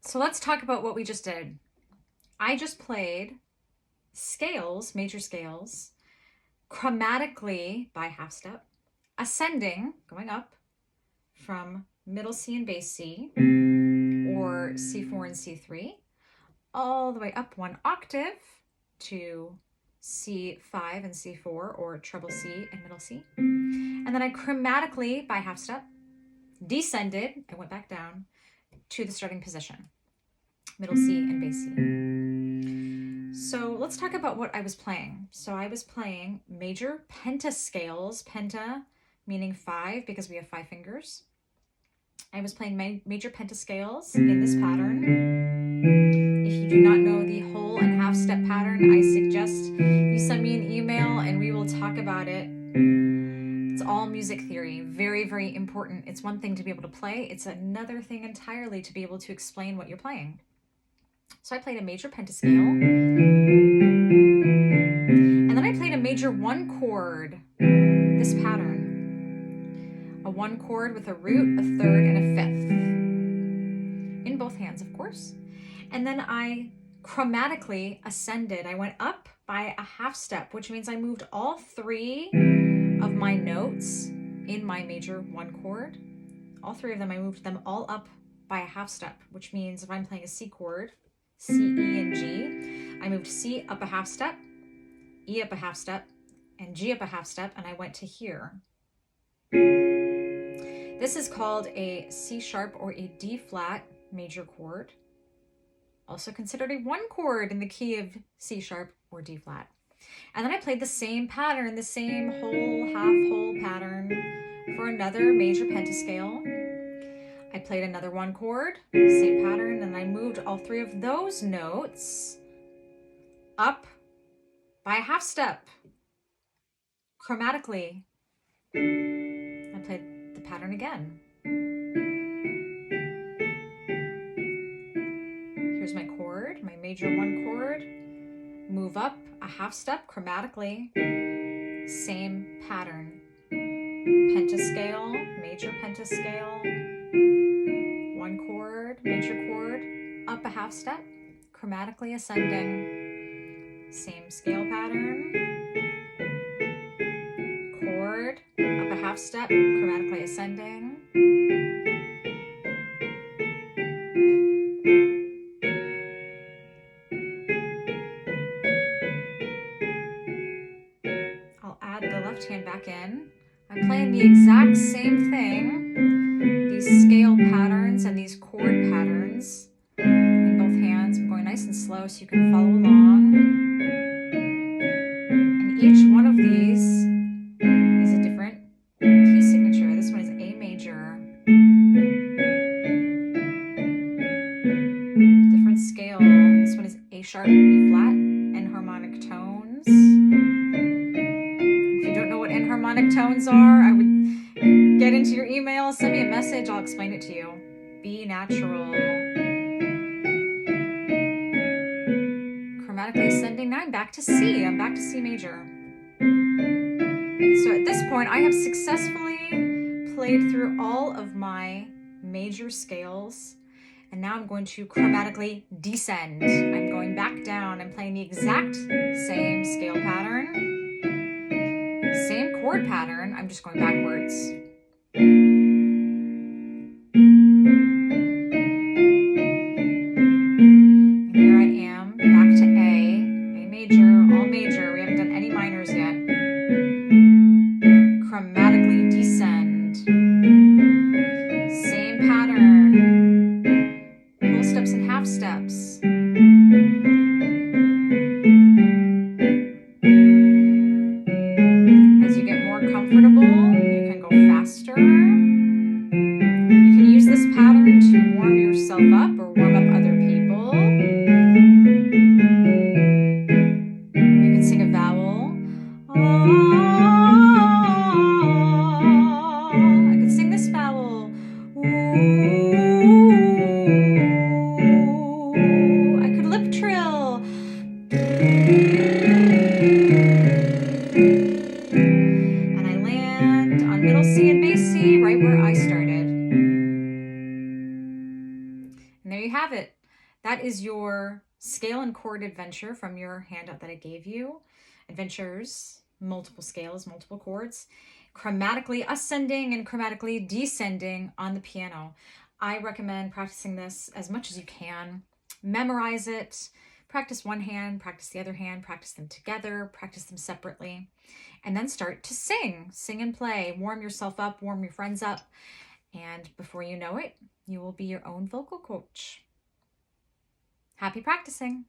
So let's talk about what we just did. I just played scales, major scales, chromatically by half step, ascending, going up from middle C and bass C, or C4 and C3, all the way up one octave to C5 and C4, or treble C and middle C. And then I chromatically, by half step, descended and went back down to the starting position, middle C and bass C. So let's talk about what I was playing. So I was playing major pentascales, penta meaning 5 because we have 5 fingers. I was playing major pentascales in this pattern. If you do not know the whole and half step pattern, I suggest you send me an email and we will talk about it. It's all music theory, very, very important. It's one thing to be able to play. It's another thing entirely to be able to explain what you're playing. So I played a major pentascale. And then I played a major 1 chord, this pattern. A 1 chord with a root, a third, and a fifth. In both hands, of course. And then I chromatically ascended. I went up by a half step, which means I moved all 3 of my notes in my major 1 chord. All 3 of them, I moved them all up by a half step, which means if I'm playing a C chord, C, E, and G, I moved C up a half step, E up a half step, and G up a half step, and I went to here. This is called a C sharp or a D flat major chord, also considered a 1 chord in the key of C sharp or D flat. And then I played the same pattern, the same whole, half whole pattern for another major pentascale. I played another 1 chord, same pattern, and I moved all 3 of those notes up by a half step, chromatically. I played the pattern again. Here's my chord, my major 1 chord, move up a half step chromatically, same pattern. Pentascale, major pentascale, 1 chord, major chord, up a half step, chromatically ascending, same scale pattern, chord, up a half step, chromatically ascending, add the left hand back in. I'm playing the exact same thing, these scale patterns and these chord patterns in both hands. I'm going nice and slow so you can follow along. And each one of these is a different key signature. This one is A major. Different scale. This one is A sharp, B flat, enharmonic tones. If you don't know what enharmonic tones are, I would get into your email, send me a message, I'll explain it to you. B natural. Chromatically ascending. Now I'm back to C. I'm back to C major. So at this point, I have successfully played through all of my major scales. And now I'm going to chromatically descend. I'm going back down. I'm playing the exact same scale pattern, same chord pattern. I'm just going backwards. And here I am, back to A major, all major. We haven't done any minors yet. Chromatically descend. Same pattern. Whole steps and half steps. As you get more comfortable, you can go faster. You can use this pattern to warm yourself up or warm up other people. You can sing a vowel. I could sing this vowel. I could lip trill. And I land on middle C and bass C, right where I started. And there you have it. That is your scale and chord adventure from your handout that I gave you. Adventures, multiple scales, multiple chords, chromatically ascending and chromatically descending on the piano. I recommend practicing this as much as you can. Memorize it. Practice one hand, practice the other hand, practice them together, practice them separately, and then start to sing. Sing and play. Warm yourself up, warm your friends up, and before you know it, you will be your own vocal coach. Happy practicing!